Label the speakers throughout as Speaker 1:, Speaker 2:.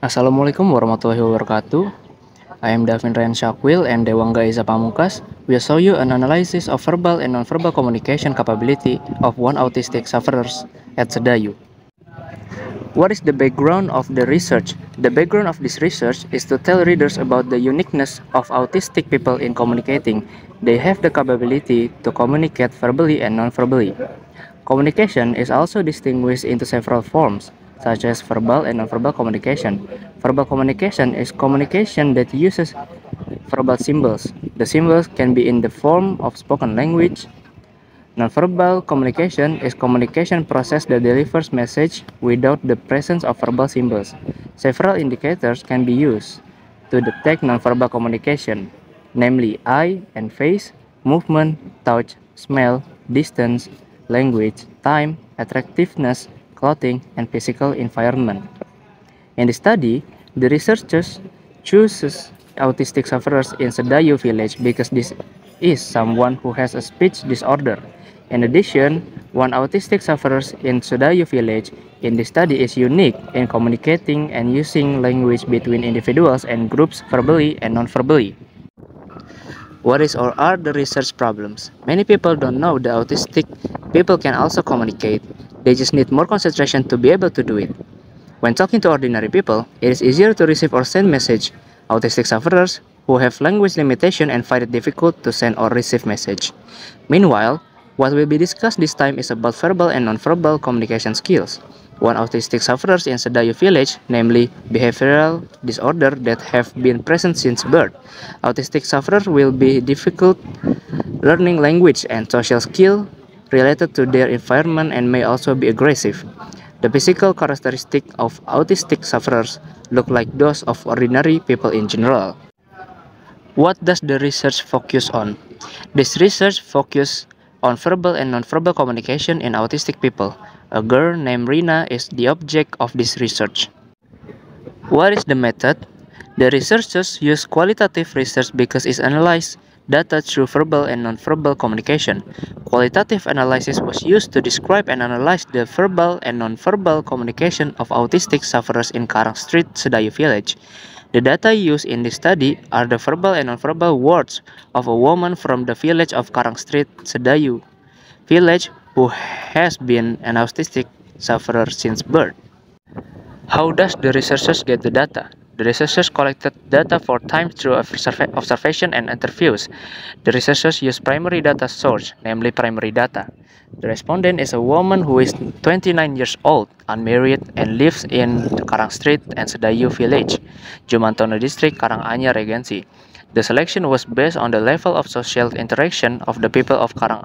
Speaker 1: Assalamualaikum warahmatullahi wabarakatuh. I am Davin Ryan Shakwil and Dewangga Isa Pamukas. We'll show you an analysis of verbal and nonverbal communication capability of one autistic sufferers at Sedayu. What is the background of the research? The background of this research is to tell readers about the uniqueness of autistic people in communicating. They have the capability to communicate verbally and non-verbally. Communication is also distinguished into several forms, such as verbal and nonverbal communication. Verbal communication is communication that uses verbal symbols. The symbols can be in the form of spoken language. Nonverbal communication is communication process that delivers message without the presence of verbal symbols. Several indicators can be used to detect nonverbal communication, namely eye and face, movement, touch, smell, distance, language, time, attractiveness, clothing, and physical environment. In the study, the researchers chooses autistic sufferers in Sedayu village because this is someone who has a speech disorder. In addition, one autistic sufferer in Sedayu village in the study is unique in communicating and using language between individuals and groups verbally and non-verbally. What is or are the research problems? Many people don't know the autistic people can also communicate. They just need more concentration to be able to do it. When talking to ordinary people, it is easier to receive or send message. Autistic sufferers who have language limitation and find it difficult to send or receive message. Meanwhile, what will be discussed this time is about verbal and nonverbal communication skills. One autistic sufferers in Sedayu village, namely behavioral disorder that have been present since birth. Autistic sufferers will be difficult learning language and social skill related to their environment and may also be aggressive. The physical characteristics of autistic sufferers look like those of ordinary people in general. What does the research focus on? This research focuses on verbal and nonverbal communication in autistic people. A girl named Rina is the object of this research. What is the method? The researchers use qualitative research because it analyzes data through verbal and nonverbal communication. Qualitative analysis was used to describe and analyze the verbal and nonverbal communication of autistic sufferers in Karang Street, Sedayu village. The data used in this study are the verbal and nonverbal words of a woman from the village of Karang Street, Sedayu village who has been an autistic sufferer since birth. How does the researchers get the data? The researchers collected data for time through observation and interviews. The researchers use primary data source, namely primary data. The respondent is a woman who is 29 years old, unmarried, and lives in Karang Street and Sedayu village, Jumantono district, Karanganyar Regency. The selection was based on the level of social interaction of the people of Karang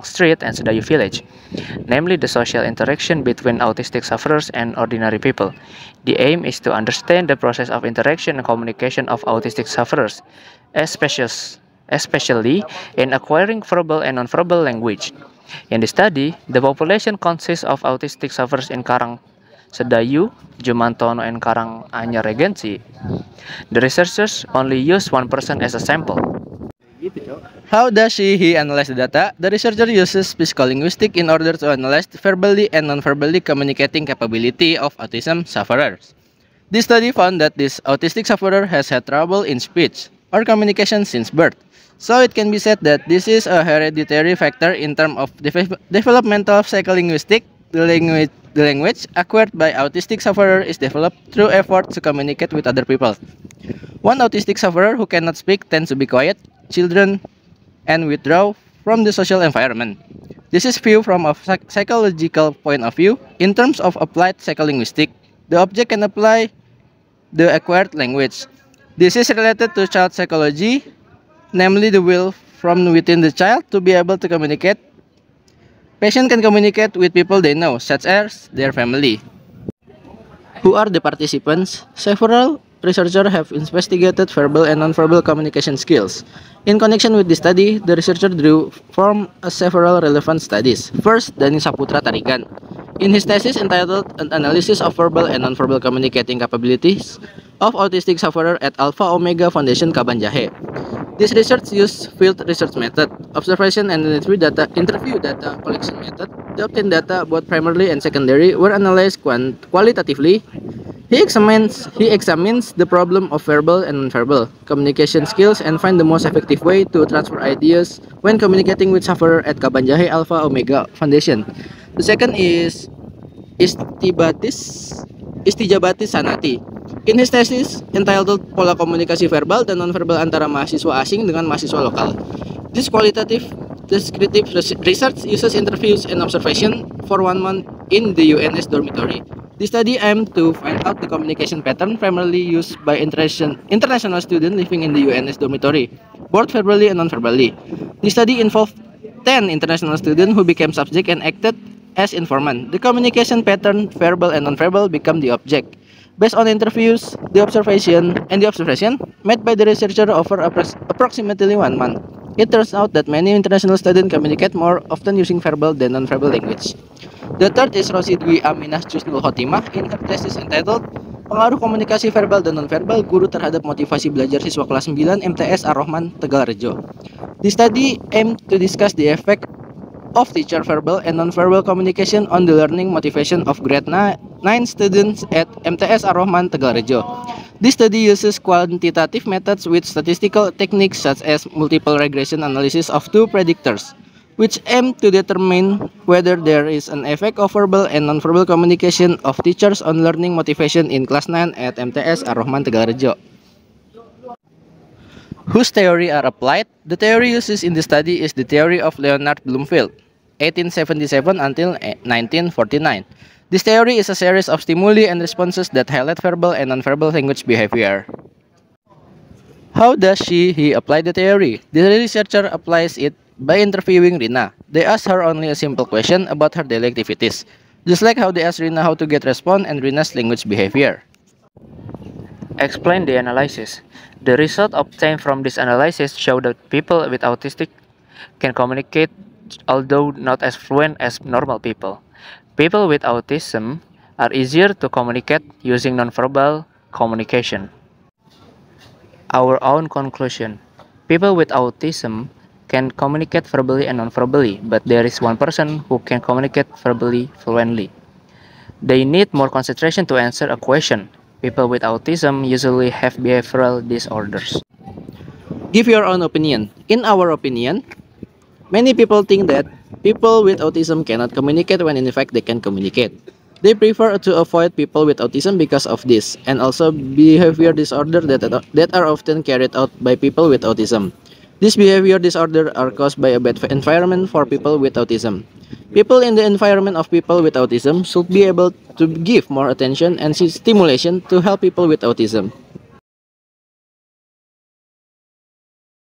Speaker 1: Street and Sedayu village, namely the social interaction between autistic sufferers and ordinary people. The aim is to understand the process of interaction and communication of autistic sufferers, especially in acquiring verbal and nonverbal language. In the study, the population consists of autistic sufferers in Karang Sedayu, Jumantono, and Karanganyar Regency. The researchers only use one person as a sample.
Speaker 2: How does he analyze the data? The researcher uses psycholinguistics in order to analyze the verbally and non-verbally communicating capability of autism sufferers. This study found that this autistic sufferer has had trouble in speech or communication since birth. So it can be said that this is a hereditary factor in terms of developmental psycholinguistics. The language acquired by autistic sufferer is developed through effort to communicate with other people. One autistic sufferer who cannot speak tends to be quiet, children, and withdraw from the social environment. This is viewed from a psychological point of view. In terms of applied psycholinguistics, the object can apply the acquired language. This is related to child psychology, namely the will from within the child to be able to communicate. Patients can communicate with people they know, such as their family. Who are the participants? Several researchers have investigated verbal and nonverbal communication skills. In connection with this study, the researcher drew from several relevant studies. First, Dani Saputra Tarigan. In his thesis entitled An Analysis of Verbal and Nonverbal Communicating Capabilities of Autistic Sufferer at Alpha Omega Foundation Kabanjahe, This research used field research method, observation and interview data collection method. The obtained data, both primary and secondary, were analyzed qualitatively. He examines the problem of verbal and nonverbal communication skills and find the most effective way to transfer ideas when communicating with sufferer at Kabanjahe Alpha Omega Foundation. The second is Istijabatis Sanati. In his thesis entitled Pola Komunikasi Verbal dan Nonverbal Antara Mahasiswa Asing dengan Mahasiswa Lokal. This qualitative descriptive research uses interviews and observation for 1 month in the UNS dormitory. The study aimed to find out the communication pattern primarily used by international students living in the UNS dormitory, both verbally and non-verbally. The study involved 10 international students who became subject and acted as informant. The communication pattern, verbal and non-verbal, become the object. Based on interviews, the observation made by the researcher over approximately 1 month, it turns out that many international students communicate more often using verbal than non-verbal language. The third is Rosi Dwi Aminah Jusnul Khotimah in her thesis entitled Pengaruh Komunikasi Verbal dan Nonverbal Guru Terhadap Motivasi Belajar Siswa Kelas 9 MTS Ar-Rahman Tegalrejo. The study aimed to discuss the effect of teacher verbal and non-verbal communication on the learning motivation of grade 9 students at MTS Ar-Rahman Tegalrejo. This study uses quantitative methods with statistical techniques such as multiple regression analysis of two predictors, which aim to determine whether there is an effect of verbal and non-verbal communication of teachers on learning motivation in class 9 at MTS Ar-Rahman Tegalrejo. Whose theory are applied? The theory used in the study is the theory of Leonard Bloomfield, 1877 until 1949. This theory is a series of stimuli and responses that highlight verbal and nonverbal language behavior. How does he apply the theory? The researcher applies it by interviewing Rina. They ask her only a simple question about her daily activities, just like how they asked Rina how to get response and Rina's language behavior.
Speaker 1: Explain the analysis. The result obtained from this analysis show that people with autistic can communicate, although not as fluent as normal people. People with autism are easier to communicate using nonverbal communication. Our own conclusion. People with autism can communicate verbally and nonverbally, but there is one person who can communicate verbally fluently. They need more concentration to answer a question. People with autism usually have behavioral disorders.
Speaker 2: Give your own opinion. In our opinion, many people think that people with autism cannot communicate when in fact they can communicate. They prefer to avoid people with autism because of this, and also behavior disorder that are often carried out by people with autism. These behavior disorders are caused by a bad environment for people with autism. People in the environment of people with autism should be able to give more attention and stimulation to help people with autism.